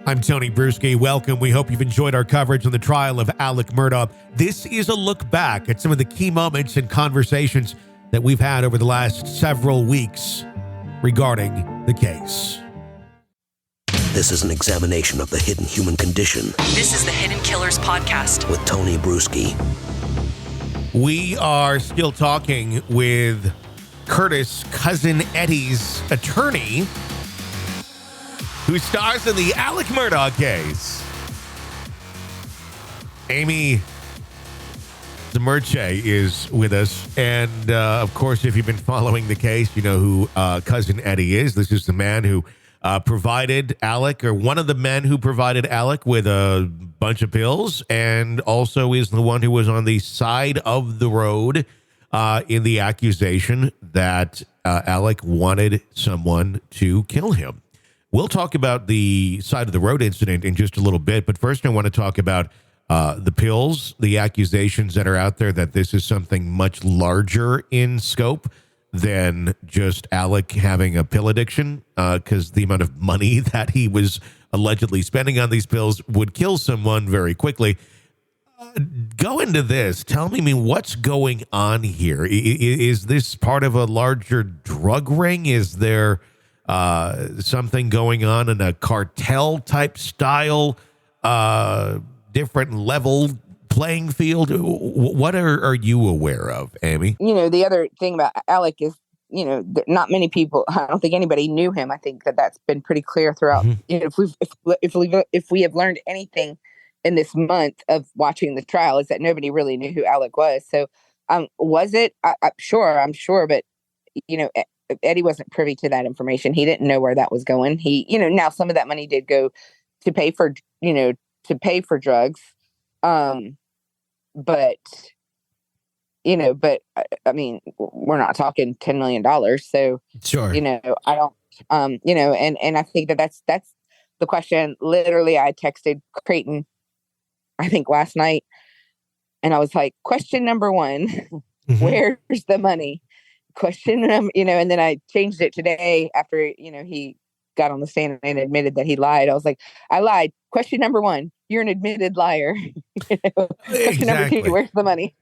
I'm Tony Bruschi. Welcome. We hope you've enjoyed our coverage on the trial of Alex Murdaugh. This is a look back at some of the key moments and conversations that we've had over the last several weeks regarding the case. This is an examination of the hidden human condition. This is the Hidden Killers Podcast with Tony Bruschi. We are still talking with Curtis Cousin Eddie's attorney, who stars in the Alex Murdaugh case. Amy Zamurche is with us. And, of course, if you've been following the case, you know who Cousin Eddie is. This is the man who provided Alec, or one of the men who provided Alec with a bunch of pills, and also is the one who was on the side of the road in the accusation that Alec wanted someone to kill him. We'll talk about the side of the road incident in just a little bit, but first I want to talk about the pills, the accusations that are out there that this is something much larger in scope than just Alec having a pill addiction, because the amount of money that he was allegedly spending on these pills would kill someone very quickly. Go into this. Tell me, what's going on here? Is this part of a larger drug ring? Is there something going on in a cartel type style, different level playing field? What are you aware of, Amy? You know, the other thing about Alec is, you know, not many people, I don't think anybody knew him. I think that's been pretty clear throughout. Mm-hmm. You know, if we have learned anything in this month of watching the trial, is that nobody really knew who Alec was. So was it? I'm sure, but, you know, Eddie wasn't privy to that information. He didn't know where that was going. He, you know, now some of that money did go to pay for, you know, drugs. But, you know, I mean, we're not talking $10 million. So, sure. You know, I don't, you know, and I think that's the question. Literally, I texted Creighton, I think last night, and I was like, question number one, mm-hmm. Where's the money? Question, you know, and then I changed it today after, you know, he got on the stand and admitted that he lied. I was like, I lied. Question number one, you're an admitted liar. You know? Question number two, where's the money?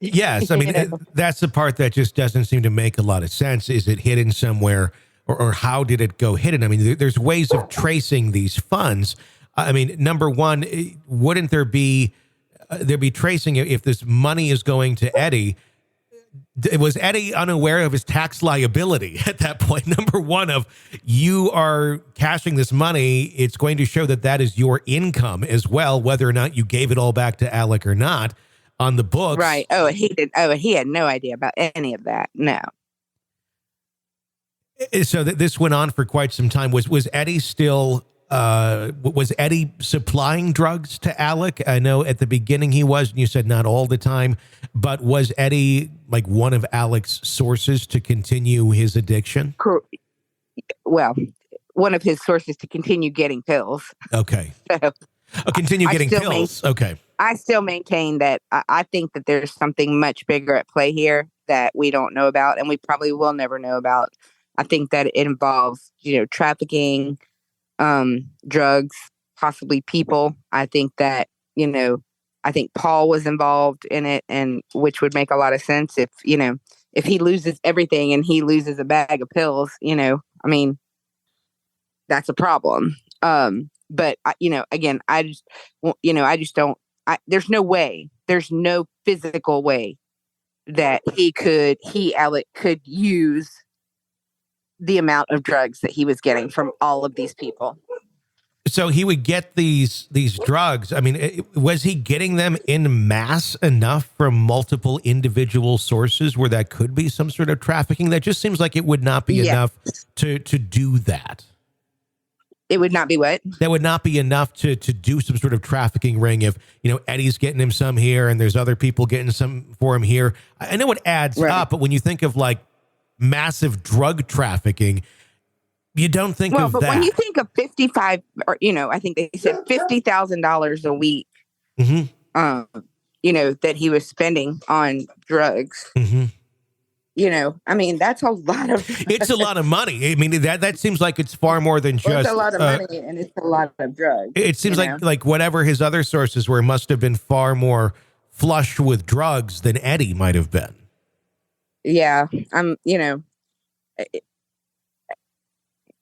Yes. I mean, that's the part that just doesn't seem to make a lot of sense. Is it hidden somewhere, or how did it go hidden? I mean, there's ways of tracing these funds. I mean, number one, wouldn't there be tracing if this money is going to Eddie? Was Eddie unaware of his tax liability at that point? Number one, of you are cashing this money, it's going to show that is your income as well, whether or not you gave it all back to Alec or not on the books. Right. Oh, he did. Oh, he had no idea about any of that. No. So this went on for quite some time. Was Eddie still... was Eddie supplying drugs to Alec? I know at the beginning he was, and you said not all the time, but was Eddie like one of Alec's sources to continue his addiction? Well, one of his sources to continue getting pills. Okay. So, continue getting pills. Okay. I still maintain that I think that there's something much bigger at play here that we don't know about, and we probably will never know about. I think that it involves, you know, trafficking, drugs, possibly people. I think that, you know, I think Paul was involved in it, and which would make a lot of sense if, you know, if he loses everything and he loses a bag of pills, you know, I mean, that's a problem. But you know, again, there's no physical way that Alec could use the amount of drugs that he was getting from all of these people. So he would get these drugs. I mean, was he getting them in mass enough from multiple individual sources where that could be some sort of trafficking? That just seems like it would not be enough to do that. It would not be what? That would not be enough to do some sort of trafficking ring if, you know, Eddie's getting him some here and there's other people getting some for him here. I know it adds up, but when you think of like massive drug trafficking, you don't think of that. Well, but when you think of 55, or, you know, I think they said $50,000 a week, mm-hmm. You know, that he was spending on drugs. Mm-hmm. I mean, that's a lot of. It's a lot of money. I mean, that seems like it's far more than Well, just it's a lot of money, and it's a lot of drugs. It seems like whatever his other sources were must have been far more flush with drugs than Eddie might have been. Yeah,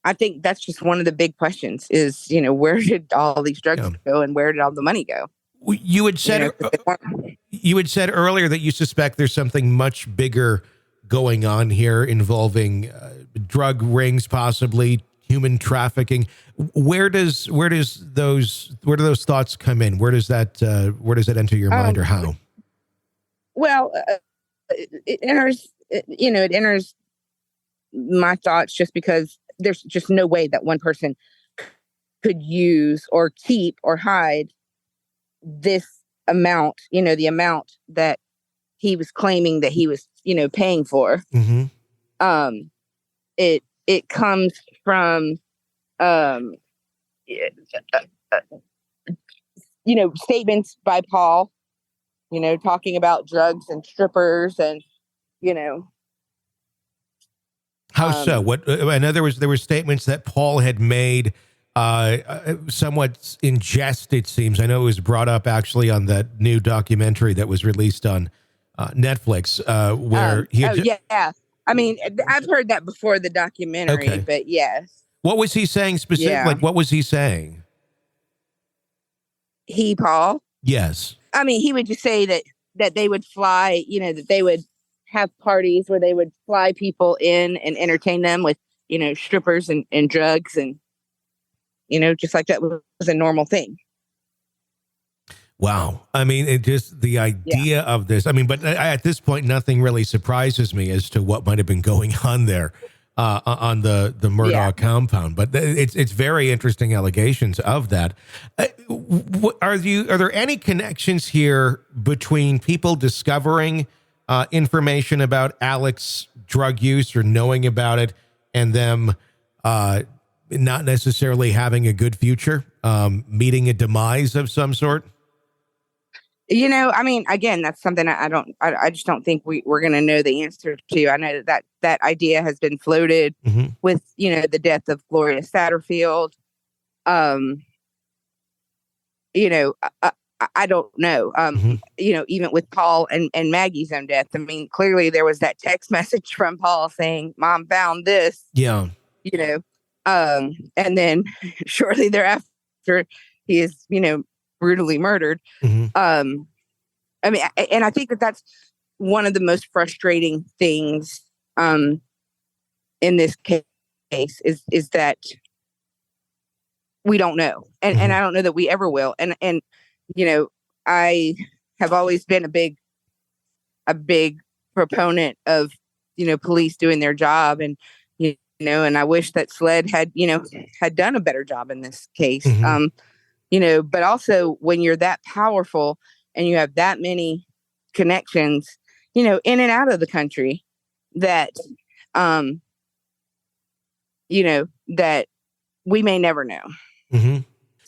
I think that's just one of the big questions is, where did all these drugs go and where did all the money go? You had said earlier that you suspect there's something much bigger going on here involving drug rings, possibly human trafficking. Where does those thoughts come in? Where does that enter your mind, or how? Well, it enters my thoughts just because there's just no way that one person could use or keep or hide this amount, the amount that he was claiming that he was, paying for. Mm-hmm. It comes from, statements by Paul, talking about drugs and strippers and, How so? What I know there were statements that Paul had made, somewhat in jest, it seems. I know it was brought up actually on that new documentary that was released on Netflix, where he had yeah. I mean, I've heard that before the documentary, but yes. What was he saying specifically? Yeah. Like, what was he saying? Paul? Yes. I mean, he would just say that they would fly, that they would have parties where they would fly people in and entertain them with, strippers and drugs and, just like that was a normal thing. Wow. I mean, it just the idea of this. I mean, but at this point, nothing really surprises me as to what might have been going on there on the Murdaugh compound. But it's very interesting allegations of that. Are there any connections here between people discovering information about Alex's drug use or knowing about it and them not necessarily having a good future, meeting a demise of some sort? I mean, again, that's something I just don't think we're going to know the answer to. I know that idea has been floated with, the death of Gloria Satterfield. I don't know. Even with Paul and Maggie's own death, I mean, clearly there was that text message from Paul saying, "Mom found this." Yeah. And then shortly thereafter, he is, brutally murdered. I mean, and I think that's one of the most frustrating things in this case is that we don't know, and I don't know that we ever will. And I have always been a big proponent of police doing their job, and and I wish that SLED had done a better job in this case. But also when you're that powerful and you have that many connections, in and out of the country that, that we may never know.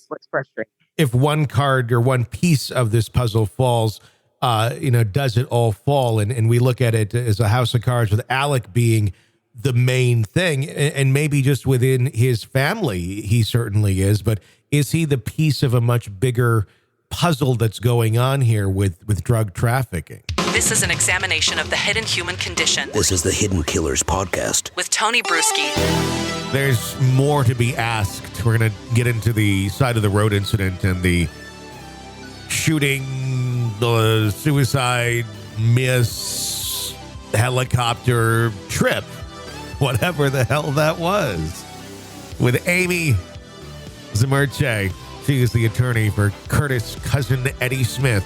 What's frustrating. If one card or one piece of this puzzle falls, does it all fall? And we look at it as a house of cards with Alec being the main thing, and maybe just within his family, he certainly is, but is he the piece of a much bigger puzzle that's going on here with drug trafficking? This is an examination of the hidden human condition. This is the Hidden Killers podcast With Tony Bruschi. There's more to be asked. We're going to get into the side of the road incident and the shooting, the suicide, miss, helicopter trip, whatever the hell that was, with Amy Zamurche. She is the attorney for Curtis' cousin Eddie Smith,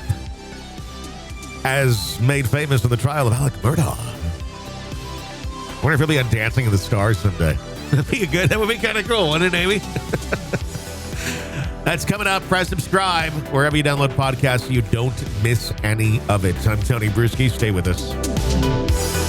as made famous in the trial of Alex Murdaugh. I wonder if he'll be on Dancing in the Stars someday. That would be kind of cool, wouldn't it, Amy? That's coming up. Press subscribe wherever you download podcasts so you don't miss any of it. I'm Tony Bruschi. Stay with us.